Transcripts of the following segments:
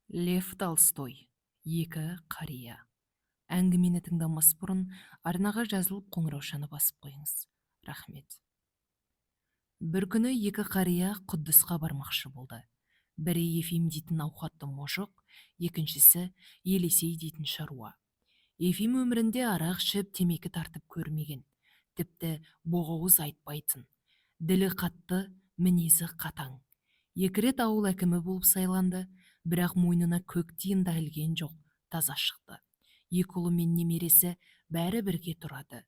Лев Толстой. Екі қария. Әңгімені тыңдамас бұрын арнаға жазылып қоңыраушаны басып қойыңыз. Рахмет. Бір күні екі қария Құддысқа бармақшы болды. Бірі Ефим дейтін ауқатты мошық, екіншісі Елесей дейтін шаруа. Ефим өмірінде арақ ішіп темекі тартып көрмеген. Тіпті боғауыз айтпайтын. Ділі қатты, мінезі қатаң. Екі рет ауыл әкімі болып сайланды, бірақ мойнына көк тиын да ілген жоқ, таза шықты. Екі ұлы мен немересі бәрі бірге тұрады.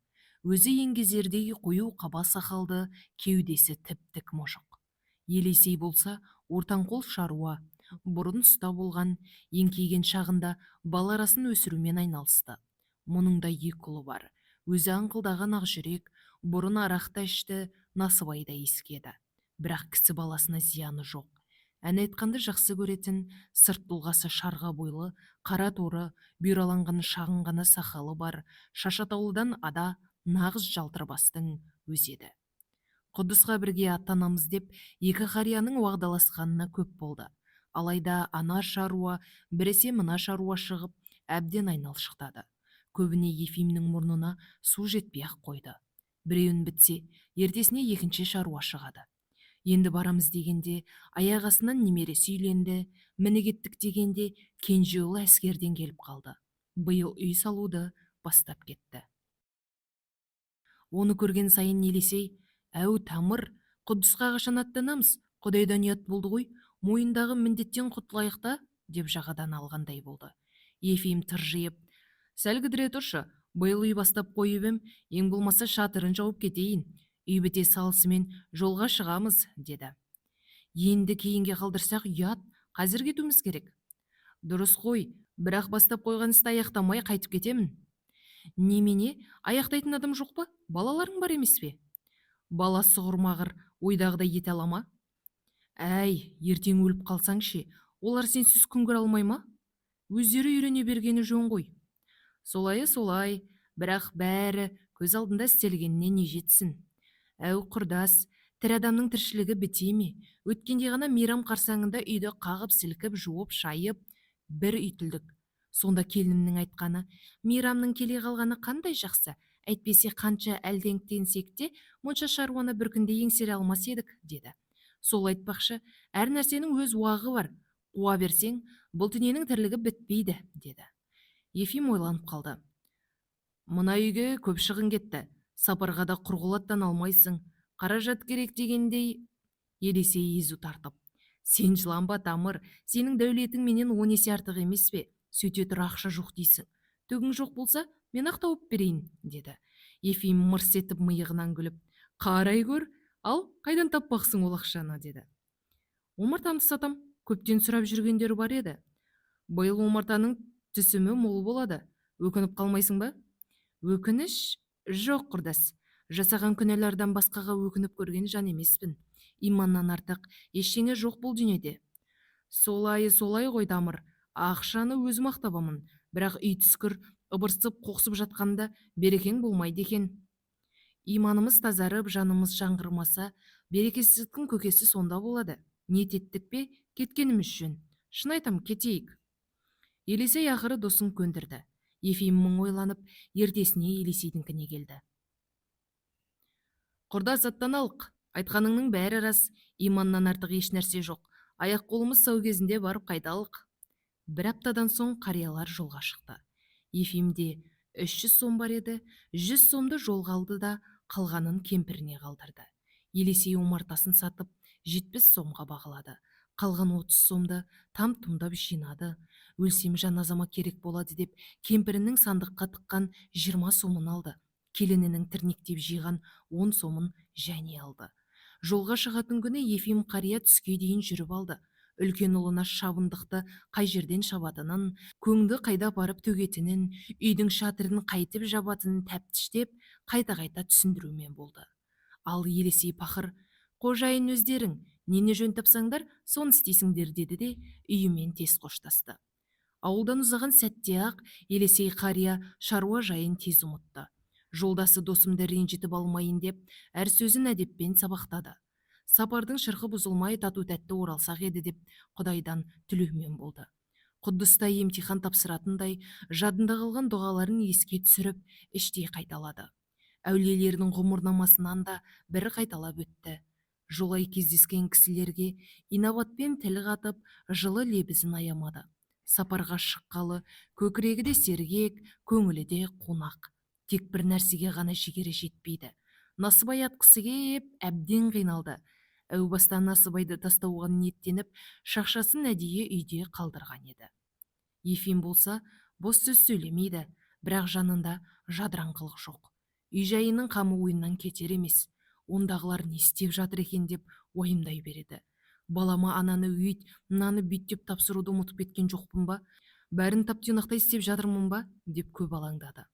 Өзі еңгезердей қою қаба сақалды, кеудесі тіп-тік мошық. Елесей болса ортанқол шаруа, бұрын ұста болған, еңкейген шағында баларасын өсірумен айналысты. Мұның да екі ұлы бар. Өзі аңқылдаған ақжүрек, бұрын арақ та ішті, насыбай да иіскеді. Бірақ кісі баласына зияны жоқ. Ән айтқанды жақсы көретін, сырт тұлғасы шарға бойлы, қара торы, бұйраланған шағын ғана сақалы бар, шашатаулыдан ада нағыз жалтырбастың өзі еді. Құдысқа бірге аттанамыз деп екі қарияның уағдаласқанына көп болды. Алайда ана шаруа біресе мына шаруа шығып әбден айналшықтады. Көбіне Ефимнің мұрнына су жетпей ақ қойды. Біреуін бітсе, ертесіне екінші шаруа шығады. Енді барамыз дегенде аяқ астынан немересі үйленді, міне кеттік дегенде кенже ұлы әскерден келіп қалды. Биыл үй салуды бастап кетті. Оны көрген сайын Елесей: «Әу Тамыр, Құдысқа қашан аттанамыз? Құдайдан ұят болды ғой, мойындағы міндеттен құтылайық та», деп жағадан алғандай болды. Ефим тыржиып: «Сәл кідіре тұршы, биыл үй бастап қойып ем, ең болмаса шатырын жауып кетейін. Үй біте салысымен жолға шығамыз», деді. «Енді кейінге қалдырсақ ұят, қазір кетуіміз керек». «Дұрыс қой, бірақ бастап қойған істі аяқтамай қайтып кетемін». «Немене, аяқтайтын адам жоқ па? Балаларың бар емес пе?» «Баласы құрмағыр, ойдағыдай ете ала ма?» «Әй, ертең өліп қалсаң ше, олар сенсіз күн көре алмай ма? Өздері үйрене бергені жөн ғой». Солай, бірақ бәрі көз алдында істелгеніне не жетсін. «Әу құрдас, тірі адамның тіршілігі біте ме? Өткенде ғана мейрам қарсаңында үйді қағып сілкіп жуып шайып бір үй тілдік. Сонда келінімнің айтқаны: мейрамның келе қалғаны қандай жақсы, әйтпесе қанша әлденктенсек те мұнша шаруаны бір күнде еңсере алмас едік», деді. «Сол айтпақшы, әр нәрсенің өз уағы бар. Қуа берсең, бұл дүниенің тірлігі бітпейді», деді. Ефим ойланып қалды. «Мына үйге көп шығын кетті. Сапарға да құрғылаттан алмайсың. Қаражат керек дегендей». Елесей езу тартып: «Сен жыланба, Тамыр, сенің дәулетің менен 10 есе артық емес пе? Сөйте тұр ақша жоқ дейсің. Түгің жоқ болса, мен ақ тауып берейін», деді. Ефим мырс етіп миығынан күліп: «Қарай көр, ал қайдан таппақсың ол ақшаны», деді. «Омартамды сатам, көптен сұрап жүргендер бар еді». «Биыл омартаның түсімі мол болады. Өкініп қалмайсың ба?» «Өкініш? Жоқ, құрдас. Жасаған күнәлардан басқаға өкініп көрген жан емеспін. Иманнан артық ештеңе жоқ бұл дүниеде». Солай ғой, Тамыр. Ақшаны өзім ақтабамын, бірақ үй түскір ыбырсып қоқсып жатқанда берекең болмайды екен. Иманымыз тазарып, жанымыз жаңғырмаса, берекесіздіктің көкесі сонда болады. Ниет еттік пе, кеткеніміз жөн. Шын айтам, кетейік». Елесей ақыры досын көндірді. Ефим мың ойланып, ертесіне Елесейдіңкіне келді. «Құрдас, аттаналық. Айтқаныңның бәрі рас. Иманнан артық еш нәрсе жоқ. Аяқ қолымыз сау кезінде барып қайталық». Бір аптадан соң қариялар жолға шықты. Ефимде 300 сом бар еді, 100 сомды жолға алды да қалғанын кемпіріне қалдырды. Елесей омартасын сатып 70 сомға бағалады. Қалған 30 сомды там-тұмдап жинады. Өлсем жаназама керек болады деп кемпірінің сандыққа тыққан 20 сомын алды. Келінінің тірнектеп жиған 10 сомын және алды. Жолға шығатын күні Ефим қария түске дейін жүріп алды. Үлкен ұлына шабындықты қай жерден шабатынын, көңді қайда барып төгетінін, үйдің шатырын қайтып жабатынын тәптіштеп, қайта-қайта түсіндірумен болды. Ал Елесей пақыр: «Қожайын өздерің, нені жөн тапсаңдар, соны істейсіңдер», деді де үйімен тез қоштасты. Ауылдан ұзаған сәтте-ақ Елесей қария шаруа жайын тез ұмытты. Жолдасы досымды ренжітіп алмайын деп, әр сөзін әдеппен сабақтады. Сапардың шырқы бұзылмай тату-тәтті оралсақ еді деп Құдайдан тілеумен болды. Құддыстай емтихан тапсыратындай жадында қалған дұғаларын еске түсіріп, іштей қайталады. Әулиелердің ғұмырнамасынан да бір қайталап өтті. Жолай кездескен кісілерге инабатпен тіл қатып, жылы лебізін аямады. Сапарға шыққалы көкірегі де сергек, көңілі де қонақ. Тек бір нәрсеге ғана жігері жетпейді. Насыбай атқысы кеп, әбден қиналды. Әу баста Насыбайды тастауға ниеттеніп, шақшасын әдейі үйде қалдырған еді. Ефим болса, бос сөз сөйлемейді, бірақ жанында жадыраңқылық жоқ. Үй жайының қамы ойынан кетер емес. Ондағылар не істеп жатыр екен деп уайымдай береді. Балама ананы үйт, мынаны бүйт деп тапсыруды ұмытып кеткен жоқпын ба? Бәрін тап-тұйнақтай істеп жатырмын ба? Деп көп алаңдады.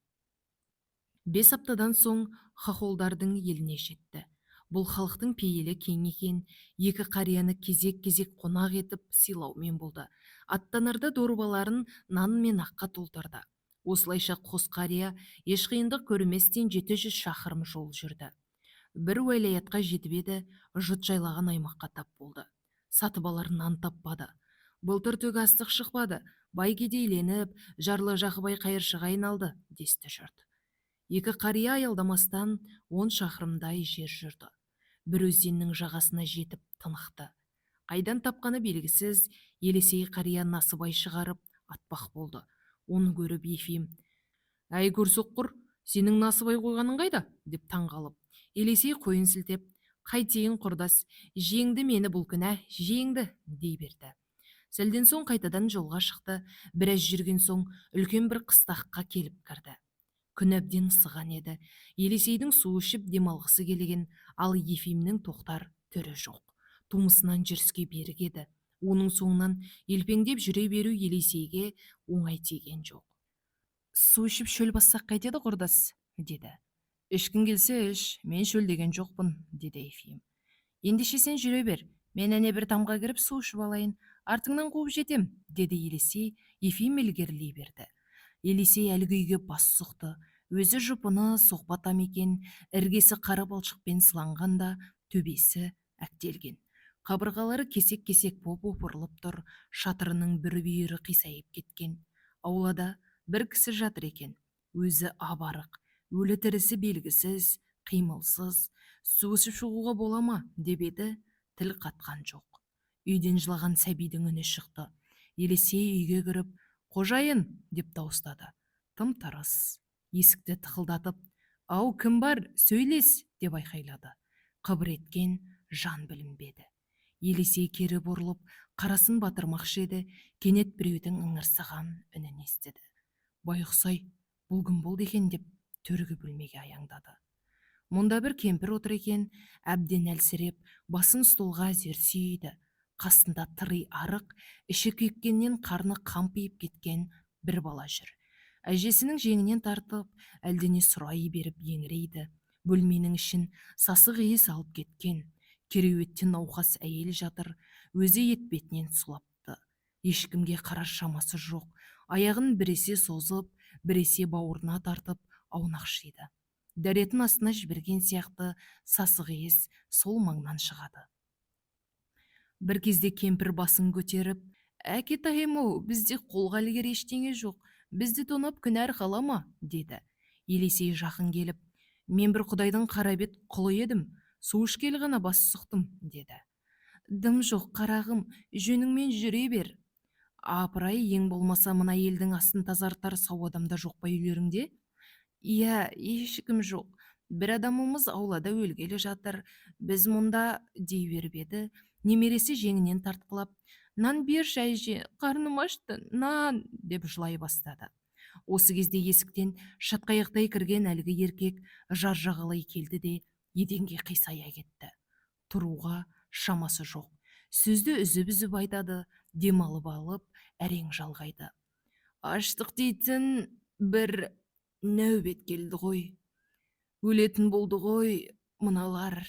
5 аптадан соң хохолдардың еліне жетті. Бұл халықтың пейілі кең екен, екі қарияны кезек-кезек қонақ етіп сыйлаумен болды. Аттанарда дорбаларын нан мен аққа толтырды. Осылайша қос қария еш қиындық көрместен 700 шақырым жол жүрді. Бір уәлаятқа жетіп еді, жұт жайлаған аймаққа тап болды. Сатып алар нан таппады. Былтыр төк астық шықпады, бай кедейленіп, жарлы Жақыбай қайыршыға айналды, десті жұрт. Екі қария аялдамастан 10 шақырымдай жер жүрді. Бір өзеннің жағасына жетіп тынықты. Қайдан тапқаны белгісіз, Елесей қария Насыбай шығарып атпақ болды. Оны көріп Ефим: «Әй көрсоққыр, сенің Насыбай қойғаның қайда?» деп таңғалып, Елесей қойын сілтеп: «Қайтейін құрдас, жеңді мені бұл күнә, жеңді» дей берді. Сәлден соң қайтадан жолға шықты. Біраз жүрген соң үлкен бір қыстаққа келіп кірді. Күн әбден ысыған еді. Елесейдің су ішіп демалғысы келген, ал Ефимнің тоқтар түрі жоқ. Тумысынан жүріске берік еді. Оның соңынан елпеңдеп жүре беру Елесейге оңай тиген жоқ. «Су ішіп шөл бассақ қайтеді құрдас?» деді. «Ішкің келсе іш, мен шөлдеген жоқпын», деді Ефим. «Ендеше сен жүре бер, мен әне бір тамға кіріп су ішіп алайын, артыңнан қуып жетем», деді Елесей. Ефим ілгерілей берді. Елесей әлгі үйге бас сұқты. Өзі жұпыны соқпа там екен, іргесі қара балшықпен сыланғанда, төбесі әктелген. Қабырғалары кесек-кесек боп опырылып тұр, шатырының бір бүйірі қисайып кеткен. Аулада бір кісі жатыр екен. Өзі абарық, өлі тірісі белгісіз, қимылсыз. «Су ішіп шығуға бола ма?» деп еді, тіл қатқан жоқ. Үйден жылаған сәбидің үні шықты. Елесей үйге кіріп: «Қожайын!» деп дауыстады. Тым-тырыс. Есікті тықылдатып: «Ау, кім бар? Сөйлес!» деп айқайлады. Қыбыр еткен жан білінбеді. Елесей кері бұрылып, қарасын батырмақшы еді, кенет біреудің ыңырсыған үнін естіді. Байғұс-ай, бұл кім болды екен деп төргі бөлмеге аяңдады. Мұнда бір кемпір отыр екен, әбден әлсіреп, басын столға әзер сүйейді. Қасында тырый арық, іші күйіккеннен қарны қампиып кеткен бір бала жүр. Әжесінің жеңінен тартып, әлдене сұрай беріп еңірейді. Бөлменің ішін сасық иіс алып кеткен. Кереуетте науқас әйел жатыр, өзі етбетінен сұлапты. Ешкімге қарар шамасы жоқ. Аяғын біресе созып, біресе бауырына тартып аунақшиды. Дәретін астына жіберген сияқты сасық иіс сол маңнан шығады. Бір кезде кемпір басын көтеріп: «Әкетайым-ау, бізде қолға ілгер ештеңе жоқ, бізді тонап күнәр қалама», деді. Елесей жақын келіп: «Мен бір құдайдың қарабет құлы едім, су ішкелі ғана бас сұқтым», деді. «Дым жоқ, қарағым, жөніңмен жүре бер». «Апырай, ең болмаса мына елдің астын тазартар сау адамда жоқ па үйлеріңде?» «Иә, ешкім жоқ. Бір адамымыз аулада өлгелі жатыр. Біз мұнда», дей беріп еді, немересі жеңінен тартқылап: «Нан берші әже, қарным ашты, нан», деп жылай бастады. Осы кезде есіктен шатқаяқтай кірген әлгі еркек жар жағалай келді де еденге қисая кетті. Тұруға шамасы жоқ. Сөзді үзіп-үзіп айтады, демалып алып, әрең жалғайды. «Аштық дейтін бір нәубет келді ғой. Өлетін болды ғой мыналар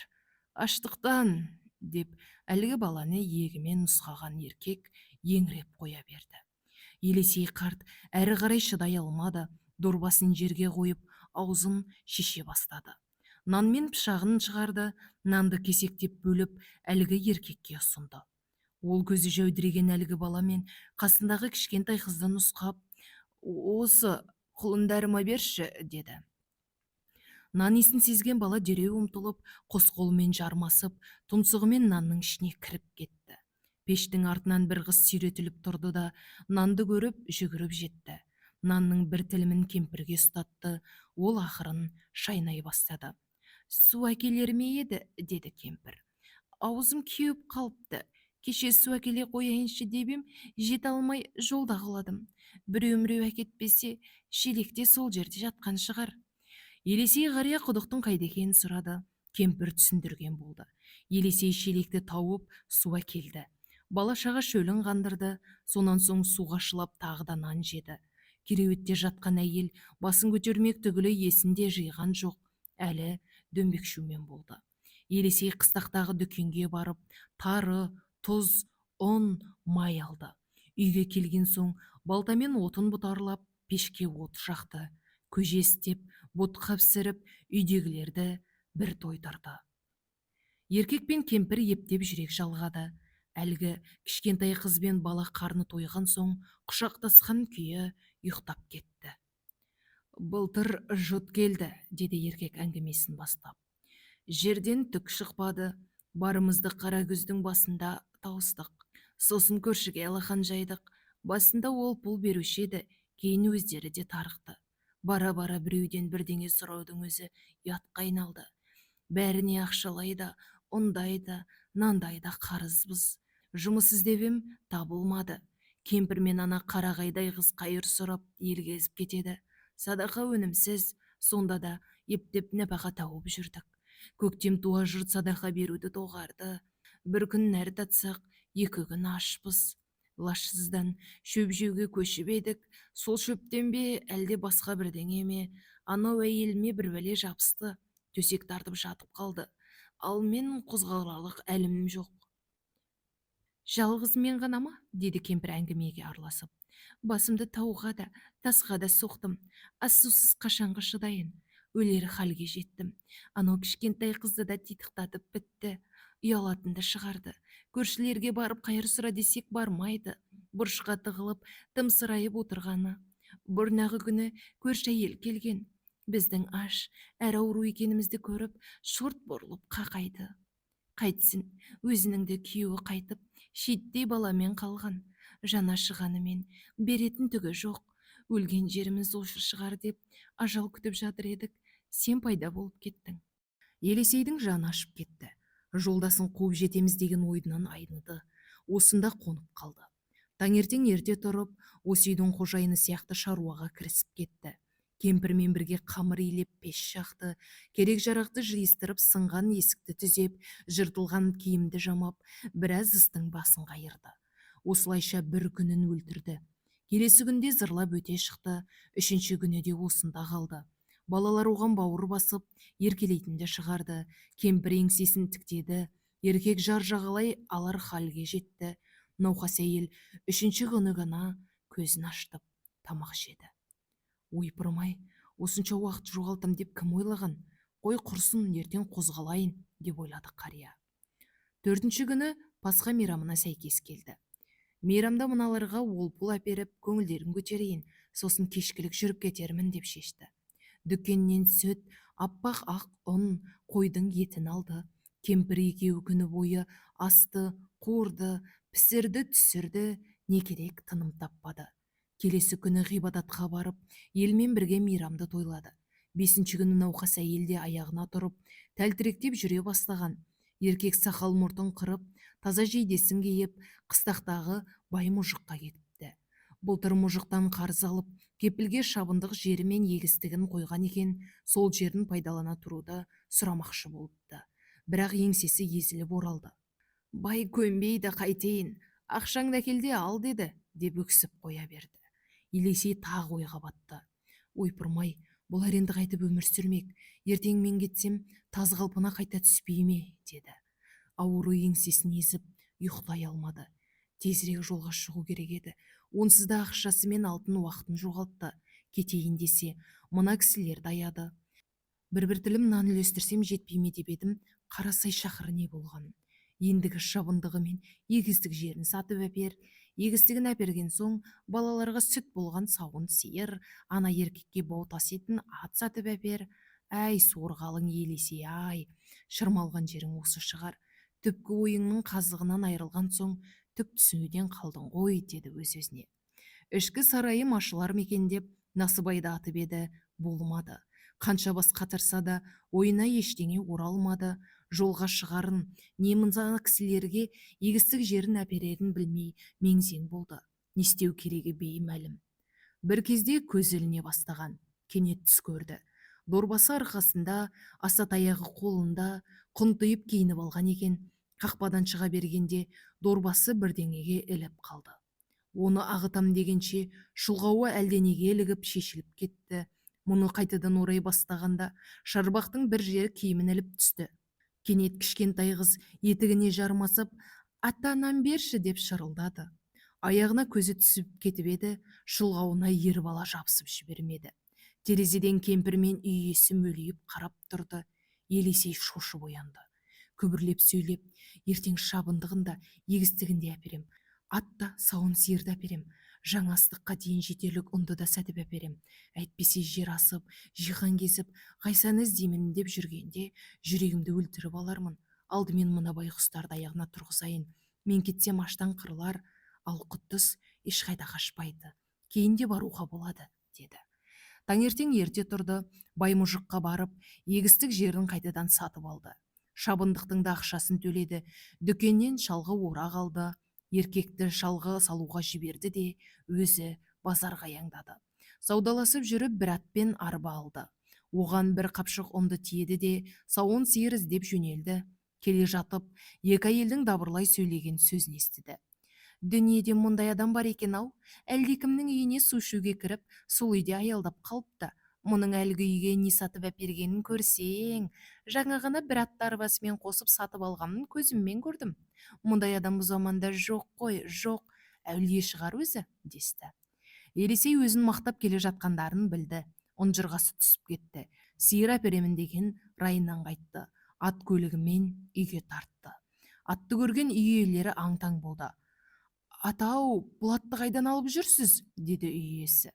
аштықтан», деп әлгі баланы иегімен нұсқаған еркек еңіреп қоя берді. Елесей қарт әрі қарай шыдай алмады, дорбасын жерге қойып, аузын шеше бастады. Нан мен пышағын шығарды, нанды кесектеп бөліп, әлгі еркекке ұсынды. Ол көзі жәудіреген әлгі бала мен қасындағы кішкентай қызды нұсқап, осы құлындарыма берші, деді. Нан иісін сезген бала дереу ұмтылып, қос қолымен жармасып, тұмсығымен нанның ішіне кіріп кетті. Пештің артынан бір қыз сүйретіліп тұрды да, нанды көріп жүгіріп жетті. Нанның бір тілімін кемпірге ұстатты, ол ақырын шайнай бастады. Су әкелер ме еді, деді кемпір. Аузым кеуіп қалыпты. Кеше су әкеле қояйыншы деп ем, жете алмай жолда қаладым. Біреу-міреу әкетпесе, шелекте сол жерде жатқан шығар. Елесей қария құдықтың қайда екенін сұрады. Кемпір түсіндірген болды. Елесей шелекті тауып су әкелді. Бала-шаға шөлін қандырды, сонан соң суға шылап тағы да нан жеді. Кереуетте жатқан әйел басын көтермек түгілі есінде жиған жоқ, әлі дөңбекшумен болды. Елесей қыстақтағы дүкенге барып, тары, тұз, ұн, май алды. Үйге келген соң балтамен отын бұтарлап, пешке от жақты. Көже істеп, ботқа пісіріп, үйдегілерді бір тойдырды. Еркек пен кемпір ептеп жүрек жалғады. Әлгі кішкентай қыз бен бала қарны тойған соң құшақтасқан күйі ұйықтап кетті. Былтыр жұт келді, деді еркек әңгімесін бастап. Жерден түк шықпады, барымызды қара күздің басында тауыстық. Сосын көршіге алақан жайдық. Басында ол пұл беруші еді, кейін өздері де тарықты. Бара-бара біреуден бірдеңе сұраудың өзі ұятқа айналды. Бәріне ақшалайда, ұндайда, нандайда қарызбыз. Жұмыс іздеп табылмады. Кемпір мен ана қарағайдай қыз қайыр сұрап ел кезіп кетеді. Садақа өнімсіз, сонда да ептеп нәпақа тауып жүрдік. Көктем туа жұрт садақа беруді доғарды. Бір күн нәр татсақ, 2 күн ашпыз. Лашсыздан шөп жеуге көшіп едік. Сол шөптен бе, әлде басқа бірдеңе ме, анау әйеліме бір бәле жабысты. Төсек тартып жатып қалды. Ал мен қозғаларлық әлім жоқ. Жалғыз мен ғана ма? Деді кемпір әңгімеге араласып. Басымды тауға да, тасқа да соқтым. Ас сусыз қашанғы шыдайын. Өлер халге жеттім. Анау кішкентай қызды да титықтатып бітті. Ұялатынды шығарды. Көршілерге барып қайыр сұра десек бармайды. Бұрышқа тығылып, тымсырайып отырғаны. Бұрнағы күні көрші әйел келген. Біздің аш, әрі ауру екенімізді көріп, шорт бұрылып қақайды. Қайтсын, өзініңді күйеуі қайтып, шеттей баламен қалған. Жана шығанымен беретін түгі жоқ. Өлген жеріміз осы шығар деп ажал күтіп жатыр едік. Сен пайда болып кеттің. Елесейдің жаны ашып кетті. Жолдасын қуып жетеміз деген ойынан айныды. Осында қонып қалды. Таңертең ерте тұрып, осы үйдің қожайыны сияқты шаруаға кірісіп кетті. Кемпірмен бірге қамыр илеп пеш жақты, керек жарақты жиыстырып, сынған есікті түзеп, жыртылған киімді жамап, біраз істің басын қайырды. Осылайша бір күнін өлтірді. Келесі күнде зырлап өте шықты, 3-ші күні де осында қалды. Балалар оған бауыр басып, еркелейтінді шығарды. Кемпір еңсесін тіктеді, еркек жар жағалай алар халге жетті. Науқас әйел 3-ші күні ғана көзін ашты, тамақ жеді. Ойпырмай, осынша уақыт жоғалтам деп кім ойлаған? Қой құрсын, ертең қозғалайын, деп ойлады қария. 4-ші күні Пасха мейрамына сәйкес келді. Мейрамда мыналарға ол-пұл әперіп, көңілдерін көтерейін, сосын кешкілік жүріп кетермін деп шешті. Дүкеннен сүт, аппақ ақ ұн, қойдың етін алды. Кемпір екеуі күні бойы асты, қуырды, пісірді, түсірді, не керек тыным таппады. Келесі күні ғибадатқа барып, елмен бірге мейрамды тойлады. 5-ші күні науқас әйел де аяғына тұрып, тәлтіректеп жүре бастаған. Еркек сақал мұртын қырып, таза жейдесін киіп, қыстақтағы бай мұжыққа кетіпті. Былтыр мұжықтан қарыз алып, кепілге шабындық жері мен егістігін қойған екен, сол жерін пайдалана тұруды сұрамақшы болыпты. Бірақ еңсесі езіліп оралды. Бай көнбейді, қайтейін, ақшаңды әкелде ал деді, деп өксіп қоя берді. Елесей тағы ойға батты. Ойпырмай, бұлар енді қайтып өмір сүрмек. Ертең мен кетсем, таз қалпына қайта түспей ме, деді. Ауру еңсесін езіп, ұйықтай алмады. Тезірек жолға шығу керек еді. Онсыз да ақшасы мен алтын уақытын жоғалтты. Кетейін десе, мына кісілер даяды. Бір тілім нан үлестірсем жетпей ме деп едім, қарасай шақыры не болған. ендігі шабындығы мен егістік жерін сатып әпер. Егістігін әперген соң балаларға сүт болған сауын сиыр, ана еркекке бау таситын ат сатып әпер. Әй сорғалың Елисей, ай, шырмалған жерің осы шығар. Түпкі ойыңның қазығынан айырылған соң түк түсінуден қалдың ғой, деді өз-өзіне. Ішкі сарайым ашылар мекен деп Насыбайды атып еді, болмады. Қанша бас қатырса да ойына ештеңе оралмады. Жолға шығарын, не мына кісілерге егістік жерін әперерін білмей меңзең болды. Не істеу керегі беймәлім. Бір кезде көз іліне бастаған. Кенет түс көрді. Дорбасы арқасында, аса таяғы қолында, құнтиып киініп алған екен. Қақпадан шыға бергенде дорбасы бірдеңеге іліп қалды. Оны ағытам дегенше шұлғауы әлденеге ілігіп шешіліп кетті. Мұны қайтадан орай бастағанда шарбақтың бір жері киімін іліп түсті. Кенет кішкентай қыз етігіне жармасып, «Ата-анам берші» деп шырылдады. Аяғына көзі түсіп кетіп еді, шұлғауына ер бала жабысып жібермеді. Терезеден кемпір мен үй иесі мөлиіп қарап тұрды. Елисей шошып оянды. Күбірлеп сөйлеп, ертең шабындығында егістігінде әперем. Атта сауын сиырды әперем. Жаңа астыққа дейін жетерлік ұнды да сәтіп әперем. Әйтпесе жер асып, жиған кезіп, қайсаны іздеймін деп жүргенде жүрегімді өлтіріп алармын. Алдымен мына байқұстарды аяғына тұрғызайын. Мен кетсем аштан қырылар, ал Құттыз ешқайда қашпайды. Кейінде баруға болады, деді. Таңертең ерте тұрды, баймұжыққа барып, егістік жерін қайтадан сатып алды. Шабындықтың да ақшасын төледі. Дүкеннен шалғы орақ алды. Еркекті шалғы салуға жіберді де өзі базарға аяңдады. Саудаласып жүріп бір атпен арба алды. Оған бір қапшық ұнды тиеді де сауын сиыр іздеп жөнелді. Келе жатып, екі әйелдің дабырлай сөйлеген сөзін естіді. Дүниеде мұндай адам бар екен-ау, әлдекімнің үйіне су ішуге кіріп, сол үйде аялдап қалыпты. Мұның әлгі үйге не сатып әпергенін көрсең, жаңа ғана бір атты арбасымен қосып сатып алғанын көзіммен көрдім. Мұндай адам бұл заманда жоқ қой, жоқ, әулие шығар өзі, десті. Елисей өзін мақтап келе жатқандарын білді. Ұнжырғасы түсіп кетті. Сиыр әперемін деген райынан қайтты. Ат көлігімен үйге тартты. Атты көрген үй иелері аң-таң болды. «Атау, бұл атты қайдан алып жүрсіз?» деді үй иесі.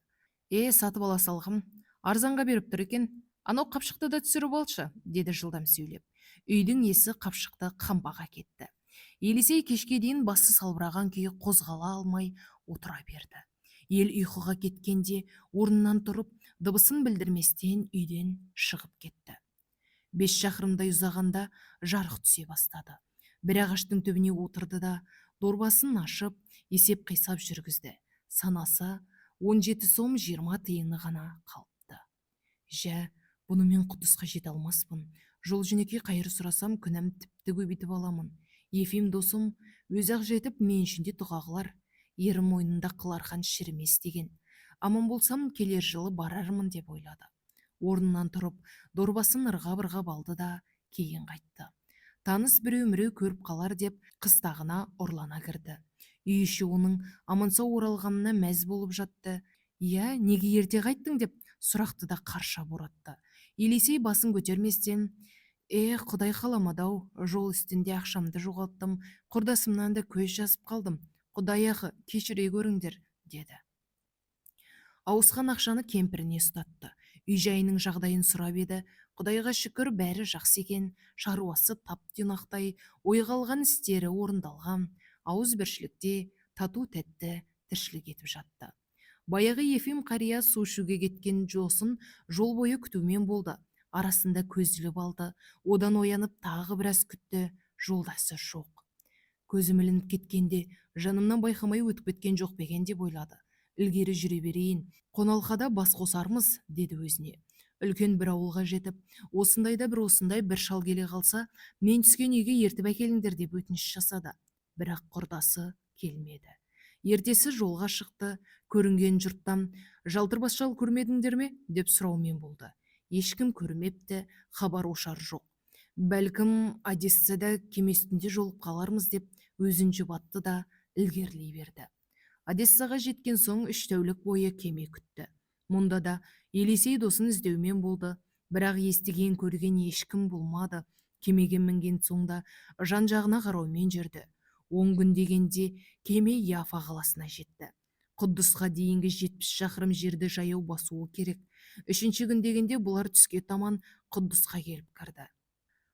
Сатып ала салғым, арзанға беріп тұр екен. Анау қапшықты да түсіріп алшы, деді жылдам сөйлеп. Үйдің иесі қапшықты қамбаға кетті. Елисей кешке дейін басы салбыраған күйі қозғала алмай отыра берді. Ел ұйқыға кеткенде орнынан тұрып, дыбысын білдірместен үйден шығып кетті. 5 шақырымдай ұзағанда жарық түсе бастады. Бір ағаштың түбіне отырды да, дорбасын ашып, есеп қисап жүргізді. Санаса 17 сом 20 тиыны ғана қалыпты. Жә, бұны мен Құттызға жете алмаспын. Жол жөнекей қайыр сұрасам, күнәм тіпті көбейтіп аламын. Ефим досым өзі-ақ жетіп мен ішінде дұға қылар. Ерім мойнында қылархан шірімес деген. Аман болсам келер жылы барармын деп ойлады. Орнынан тұрып, дорбасын ырғап-ырғап алды да кейін қайтты. Таныс біреу-міреу көріп қалар деп қыстағына ұрлана кірді. Үй іші оның аман-сау оралғанына мәз болып жатты. «Иә, неге ерте қайттың?» деп сұрақты да қарша боратты. Елисей басын көтерместен, Құдай қаламады-ау, жол үстінде ақшамды жоғалттым, құрдасымнан да көз жазып қалдым. Құдай-ақ кешіре көріңдер», деді. Ауысқан ақшаны кемпіріне ұстатты. Үй жайының жағдайын сұрап еді. Құдайға шүкір, бәрі жақсы екен. Шаруасы тап-тұйнақтай, ойға алған істері орындалған. Ауыз біршілікте тату тәтті тіршілік етіп жатты. Баяғы Ефим қария су ішуге кеткен жосын жол бойы күтумен болды. Арасында көзіліп алды. Одан оянып тағы біраз күтті. Жолдасы жоқ. Көзім ілініп кеткенде жанымнан байқамай өтіп кеткен жоқ беген деп ойлады. Ілгері жүре берейін, қоналқада бас қосармыз, деді өзіне. Үлкен бір ауылға жетіп, осындайда бір шал келе қалса, мен түскен үйге ертіп әкеліңдер деп өтініш жасады. Бірақ құрдасы келмеді. Ертесі жолға шықты. Көрінген жұрттан «Жалтырбас шал көрмедіңдер ме?» деп сұраумен болды. Ешкім көрмепті, хабар ошар жоқ. Бәлкім Одессада кеме үстінде жолып қалармыз деп өзін жұбатты да ілгерілей берді. Одессаға жеткен соң 3 тәулік бойы кеме күтті. Мұнда да Елисей досын іздеумен болды. Бірақ естіген көрген ешкім болмады. Кемеге мінген соң да жан жағына қараумен жүрді. 10 күн дегенде кеме Яфа қаласына жетті. Құддысқа дейінгі 70 шақырым жерді жаяу басуы керек. 3-ші күн дегенде бұлар түске таман Құддысқа келіп кірді.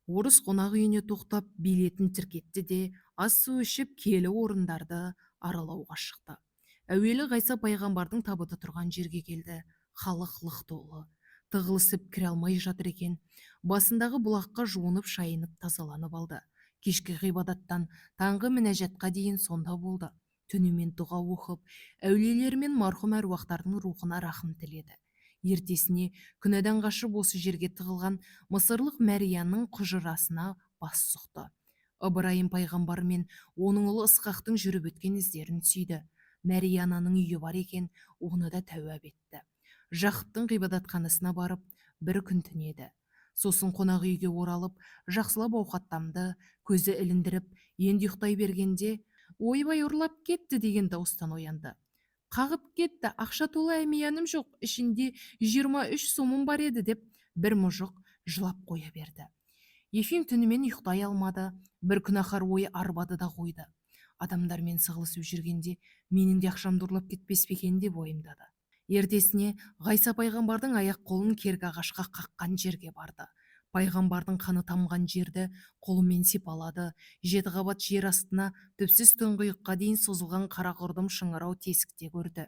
Орыс қонақ үйіне тоқтап билетін тіркетті де ас су ішіп киелі орындарды аралауға шықты. Әуелі Ғайса пайғамбардың табыты тұрған жерге келді. Халық лық толы. Тығылысып кіре алмай жатыр екен. Басындағы бұлаққа жуынып шайынып тазаланып алды. Кешкі ғибадаттан таңғы мінәжатқа дейін сонда болды. Түнімен дұға оқып, әулиелер мен марқұм әруақтардың рухына рахым тіледі. Ертесіне күнәдан қашып осы жерге тығылған мысырлық Мәрияның құжырасына бас сұқты. Ыбырайым пайғамбар мен оның ұлы Ысқақтың жүріп өткен іздерін сүйді. Мәриянаның үйі бар екен, оны да тәуап етті. Жақыптың ғибадатханасына барып, бір күн түнеді. Сосын қонақ үйге оралып, жақсылап ауқаттамды, көзі іліндіріп, енді ұйықтай бергенде, ойбай ұрлап кетті деген дауыстан оянды. Қағып кетті, ақша толы әмияным жоқ, ішінде 23 сомым бар еді деп бір мұжық жылап қоя берді. Ефим түнімен ұйықтай алмады, бір күнәһар ойы арбады да қойды. Адамдармен сығылысып жүргенде менің де ақшамды ұрлап кетпес пе екен деп ойымдады. Ертесіне Ғайса пайғамбардың аяқ қолын кергі ағашқа қаққан жерге барды. Пайғамбардың қаны тамған жерді қолымен сипалады. 7 қабат жер астына түпсіз тұңғиыққа дейін созылған қара құрдым шыңырау тесікте көрді.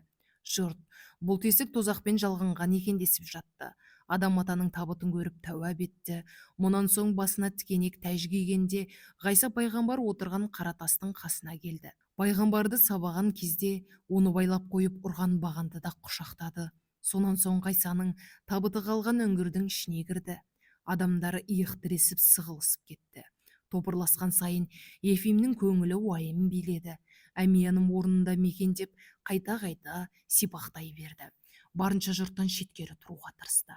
Жұрт, бұл тесік тозақпен жалғанған екен десіп жатты. Адам атаның табытын көріп тәуап етті. Мұнан соң басына тікенек тәж кигенде Ғайса пайғамбар отырған қара тастың қасына келді. Пайғамбарды сабаған кезде оны байлап қойып ұрған бағанды да құшақтады. Сонан соң Ғайсаның табыты қалған үңгірдің ішіне кірді. Адамдары иық тіресіп сығылысып кетті. Топырласқан сайын Ефимнің көңілі уайым биледі. Әмияным орнында мекендеп қайта-қайта сипақтай берді. Барынша жұрттан шеткері тұруға тырысты.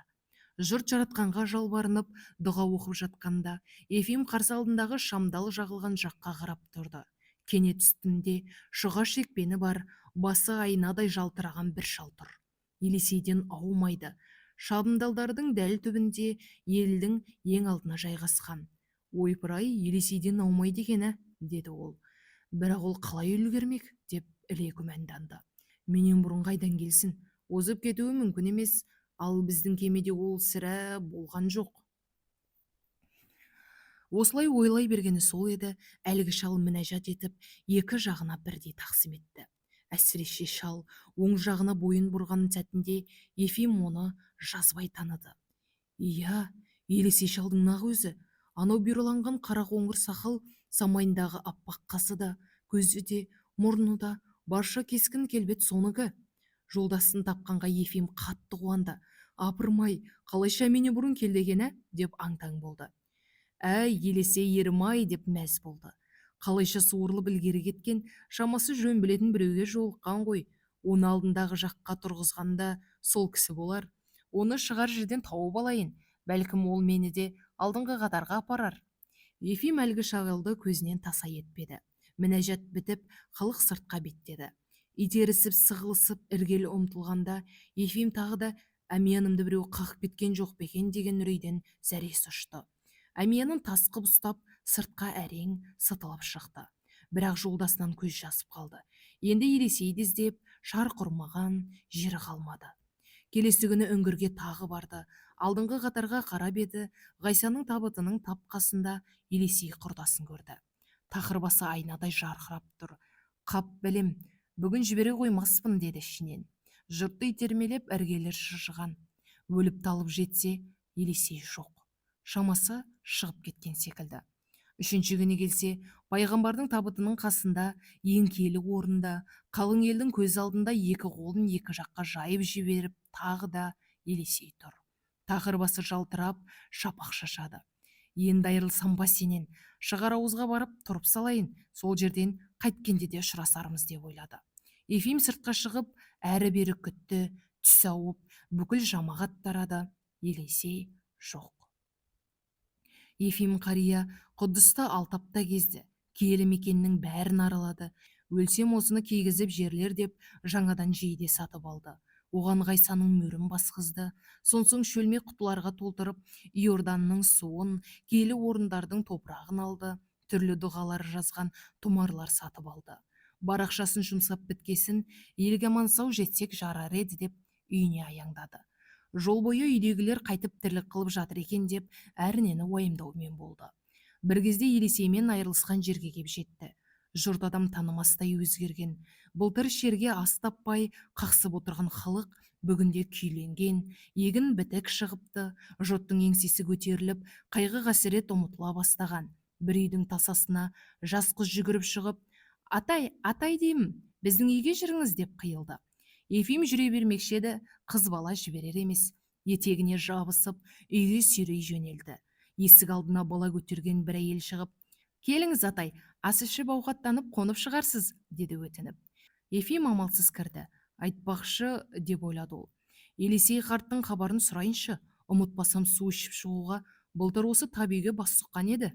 Жұрт жаратқанға жалбарынып дұға оқып жатқанда Ефим қарсы алдындағы шамдал жағылған жаққа қарап тұрды. Кенет үстінде шұға шекпені бар, басы айнадай жалтыраған бір шал тұр. Елесейден аумайды. Шабындалдардың дәл түбінде елдің ең алдына жайғасқан. Ойпыр-ай, Елесейден аумайды екен, деді ол. Бірақ ол қалай үлгермек деп іле күмәнданды. Менен бұрын қайдан келсін, озып кетуі мүмкін емес, ал біздің кемеде ол сірә болған жоқ. Осылай ойлай бергені сол еді, әлгі шал мінәжат етіп, екі жағына бірдей тақсым етті. Әсіресе шал оң жағына бойын бұрған сәтінде Ефим оны жазбай таныды. Иә, Елесей шалдың нақ өзі. Анау бүйірланған қара қоңыр сақал, самайындағы аппақ қасы да, көзі де, мұрны да, барша кескін келбет соныкі. Жолдасын тапқанға Ефим қатты қуанды. Апырмай, қалайша мені бұрын келдегені деп аң-таң болды. Әй, Елесей ерім-ай деп мәз болды. Қалайша суырылып ілгері кеткен, шамасы жөн білетін біреуге жолыққан ғой. Оны алдындағы жаққа тұрғызғанда сол кісі болар. Оны шығар жерден тауып алайын. Бәлкім ол мені де алдыңғы қатарға апарар. Ефим әлгі шағылды көзінен таса етпеді. Мінәжат бітіп, халық сыртқа беттеді. Итерісіп, сығылысып, іргелі ұмтылғанда, Ефим тағы да әмиянымды біреу қағып кеткен жоқ па екен деген үрейден зәресі ұшты. Әмиянын тасқып ұстап, сыртқа әрең сытылып шықты. Бірақ жолдасынан көз жасып қалды. Енді Елесейді іздеп, шарқ ұрмаған жері қалмады. Келесі күні үңгірге тағы барды. Алдыңғы қатарға қарап еді, Ғайсаның табытының тап қасында Елесей құрдасын көрді. Тақырбасы айнадай жарқырап тұр. Қап білем, бүгін жібере қоймаспын деді ішінен. Жұртты итермелеп іргелер шыжыған. Өліп талып жетсе, Елесей жоқ. Шамасы шығып кеткен секілді. Үшінші күні келсе, пайғамбардың табытының қасында, ең киелі орында, қалың елдің көз алдында екі қолын екі жаққа жайып жіберіп, тағы да Елесей тұр. Тақырбасы жалтырап, шапақ шашады. Енді айырылсам ба сенен, шығар ауызға барып тұрып салайын, сол жерден қайткенде де ұшырасармыз деп ойлады. Ефим сыртқа шығып, әрі-бері күтті, түс ауып, бүкіл жамағат тарады. Елесей жоқ. Ефим қария Құддысты алтапта кезді. Киелі мекеннің бәрін аралады. Өлсем осыны кигізіп жерлер деп жаңадан жейде сатып алды. Оған Ғайсаның мөрін басқызды. Сонсоң шөлмек құтыларға толтырып, Иорданның суын, киелі орындардың топырағын алды. Түрлі дұғалар жазған тұмарлар сатып алды. Барақшасын жұмсап біткесін, елге аман сау жетсек жарар еді деп үйіне аяңдады. Жол бойы үйдегілер қайтып тірлік қылып жатыр екен деп әрнені уайымдаумен болды. Бір кезде Елисеймен айырылысқан жерге кеп жетті. Жұрт адам танымастай өзгерген. Былтыр шерге ас таппай қақсып отырған халық бүгінде күйленген, егін бітік шығыпты. Жұрттың еңсесі көтеріліп, қайғы қасірет ұмытыла бастаған. Бір үйдің тасасына жас қыз жүгіріп шығып, атай, атай деймін, біздің үйге жүріңіз деп қиылды. Ефим жүре бермекші еді, қыз бала жіберер емес. Етегіне жабысып, үйге сүйрей жөнелді. Есік алдына бала көтерген бір әйел шығып, келіңіз атай, ас ішіп ауқаттанып қонып шығарсыз, деді өтініп. Ефим амалсыз кірді. Айтпақшы, деп ойлады ол. Елисей қарттың хабарын сұрайыншы, ұмытпасам су ішіп шығуға былтыр осы табиге бас сұққан еді.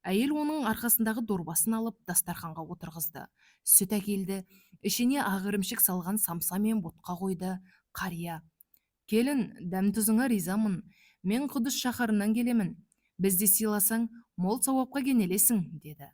Әйел оның арқасындағы дорбасын алып дастарханға отырғызды. Сүт әкелді, ішіне ақ ірімшік салған самса мен ботқа қойды. Қария: келін, дәм тұзыңа ризамын. Мен Құдыс шаһарынан келемін. Бізді сыйласаң, мол сауапқа кенелесің, деді.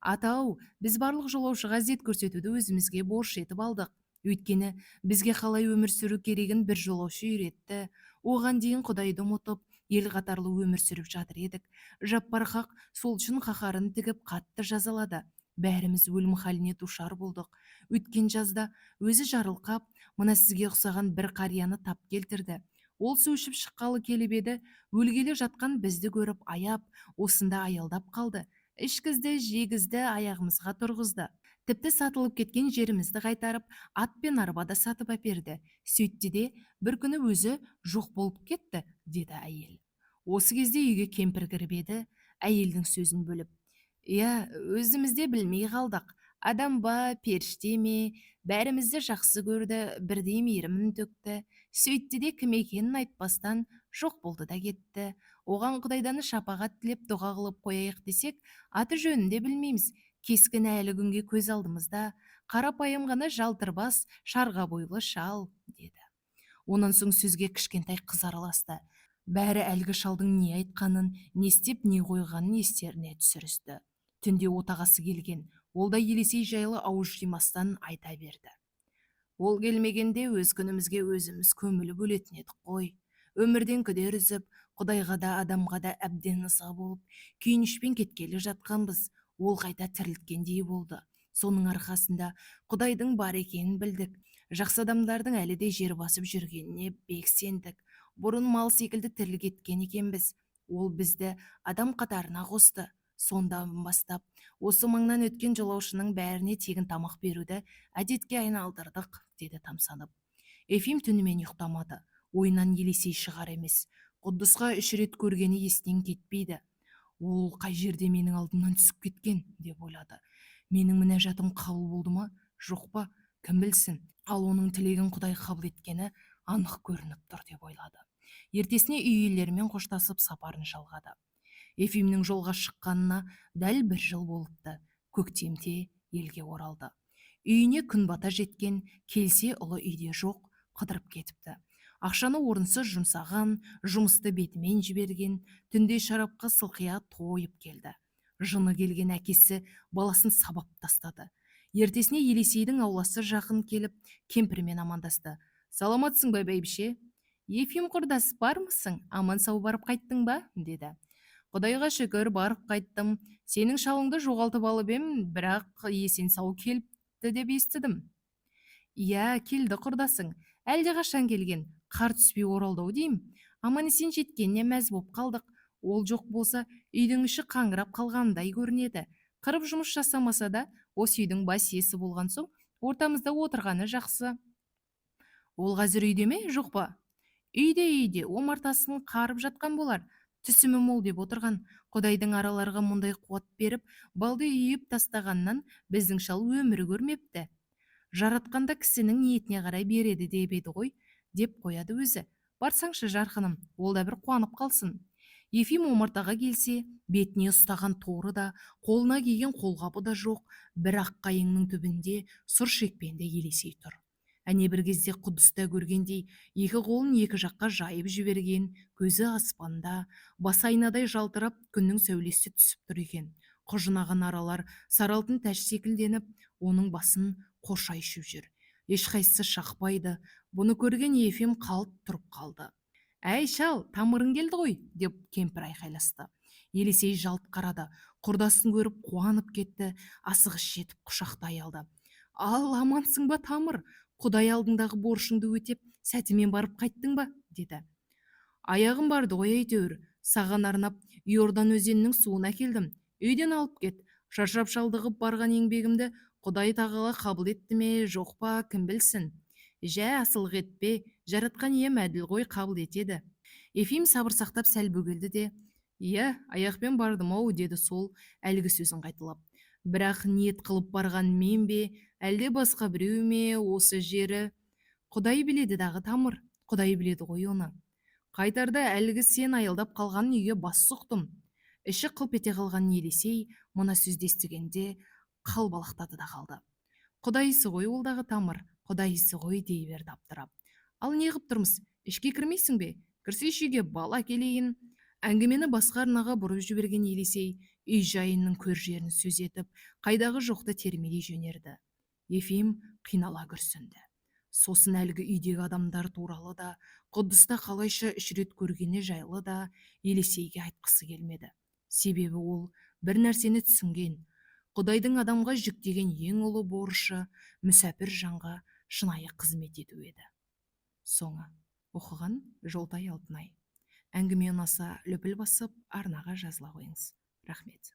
Атау, біз барлық жолаушыға ізет көрсетуді өзімізге борыш етіп алдық. Өйткені бізге қалай өмір сүру керегін бір жолаушы үйретті. Оған дейін Құдайды ұмытып, ел қатарлы өмір сүріп жатыр едік. Жаппарқақ сол үшін қаһарын тігіп қатты жазалады. Бәріміз өлім халіне душар болдық. Өткен жазда өзі жарылқап, мына сізге ұқсаған бір қарияны тап келтірді. Ол су ішіп шыққалы келіп еді, өлгелі жатқан бізді көріп аяп, осында аялдап қалды. Ішкізді, жегізді, аяғымызға тұрғызды. Тіпті сатылып кеткен жерімізді қайтарып, ат пен арбада сатып әперді. Сөйтті де бір күні өзі жоқ болып кетті, деді әйел. Осы кезде үйге кемпір кіріп еді, әйелдің сөзін бөліп: иә, өзімізде білмей қалдық. Адам ба, періште ме, бәрімізді жақсы көрді, бірдей мейірімін төкті. Сөйтті де кім екенін айтпастан жоқ болды да кетті. Оған Құдайдан шапағат тілеп дұға қылып қояйық десек, аты жөнін де білмейміз. Кескін әлі күнге көз алдымызда, қарапайым ғана жалтырбас, шарға бойлы шал, деді. Онан соң сөзге кішкентай қыз араласты. Бәрі әлгі шалдың не айтқанын, не істеп не қойғанын естеріне түсірісті. Түнде отағасы келген, ол да Елисей жайлы ауыз жимастан айта берді. Ол келмегенде өз күнімізге өзіміз көміліп өлетін едік қой. Өмірден күдер үзіп, Құдайға да адамға да әбден ыза болып, күйінішпен кеткелі жатқанбыз. Ол қайта тірілткендей болды. Соның арқасында Құдайдың бар екенін білдік. Жақсы адамдардың әлі де жер басып жүргеніне бек сендік. Бұрын мал секілді тірілік еткен екенбіз. Ол бізді адам қатарына қосты. Сондан бастап, осы маңнан өткен жолаушының бәріне тегін тамақ беруді әдетке айналдырдық, деді тамсанып. Ефим түнімен ұйықтамады. Ойынан Елисей шығар емес. Құддысқа 3 рет көргені естен кетпейді. Ол қай жерде менің алдымнан түсіп кеткен, деп ойлады. Менің мінәжатым қабыл болды ма, жоқ па, кім білсін. Ал оның тілегін Құдай қабыл еткені анық көрініп тұр, деп ойлады. Ертесіне үй иелерімен қоштасып сапарын жалғады. Ефимнің жолға шыққанына дәл 1 жыл болыпты. Көктемде елге оралды. Үйіне күн бата жеткен, келсе ұлы үйде жоқ, қыдырып кетіпті. Ақшаны орынсыз жұмсаған, жұмысты бетімен жіберген, түнде шарапқа сылқия тойып келді. Жыны келген әкесі баласын сабап тастады. Ертесіне Елисейдің ауласы жақын келіп, кемпірмен амандасты. Саламатсың ба, бәйбіше? Ефим құрдас, бармысың? Аман сау барып қайттың ба? Деді. Құдайға шүкір, барып қайттым. Сенің шалыңды жоғалтып алып ем, бірақ есен сау келіпті деп естідім. Иә, келді құрдасың. Әлде қашан келген? Қар түспей оралды-ау деймін. Аман есен жеткеніне мәз боп қалдық. Ол жоқ болса, үйдің іші қаңырап қалғандай көрінеді. Қырып жұмыс жасамаса да, осы үйдің бас иесі болған соң, ортамызда отырғаны жақсы. Ол қазір үйде ме, жоқ па? Үйде, омартасын қарып жатқан болар. Түсімі мол деп отырған. Құдайдың араларға мұндай қуат беріп, балды үйіп тастағаннан біздің шал өмірі көрмепті. Жаратқанда кісінің ниетіне қарай береді деп еді ғой, деп қояды өзі. Барсаңшы жарқыным, ол да бір қуанып қалсын. Ефим омартаға келсе, бетіне ұстаған торы да, қолына киген қолғабы да жоқ, бір ақ қайыңның түбінде сұр шекпенді Елисей тұр. әне бір кезде Құдыста көргендей екі қолын екі жаққа жайып жіберген, көзі аспанда, басы айнадай жалтырап күннің сәулесі түсіп тұр екен. Құжынаған аралар саралтын тәж секілденіп, оның басын қоршайшып жүр. Ешқайсысы шақпайды. Бұны көрген Ефим қалт тұрып қалды. «Әй шал, тамырың келді ғой!» деп кемпір айқайласты. Елесей жалт қарады. Құрдасын көріп қуанып кетті. Асығыс жетіп құшақтай алды. «Ал амансың ба, тамыр? Құдай алдындағы борышыңды өтеп, сәтімен барып қайттың ба?» деді. «Аяғым барды ғой әйтеуір. Саған арнап Иордан өзенінің суын әкелдім. Үйден алып кет. Шаршап шалдығып барған еңбегімді Құдай тағала қабыл етті ме, жоқ па, кім білсін. Жә, асылық етпе, жаратқан ием әділ ғой, қабыл етеді». Ефим сабыр сақтап сәл бөгелді де: «Иә, аяқпен бардым-ау», деді сол әлгі сөзін қайталап. «Бірақ ниет қылып барған мен бе, әлде басқа біреу ме осы жері? Құдай біледі дағы, тамыр, Құдай біледі ғой оны. Қайтарда әлгі сен аялдап қалған үйге бас сұқтым». Іші қылп ете қалған Елесей мына сөзді естігенде қалбалақтады да қалды. «Құдайысы ғой ол дағы, тамыр, құдайысы ғой», дей берді аптырап. «Ал не қып тұрмыз? Ішке кірмейсің бе? Кірсейші үйге, бал әкелейін». Әңгімені басқа арнаға бұрып жіберген Елесей үй жайының көр жерін сөз етіп, қайдағы жоқты термелей жөнерді. Ефим қинала күрсінді. Сосын әлгі үйдегі адамдар туралы да, Құдыста қалайша үш рет көргені жайлы да Елесейге айтқысы келмеді. Себебі ол бір нәрсені түсінген: Құдайдың адамға жүктеген ең ұлы борышы мүсәпір жанға шынайы қызмет ету еді. Соңы. Оқыған Жолтай Алтынай. Әңгіме ұнаса, лүпіл басып, арнаға жазыла қойыңыз. Рахмет.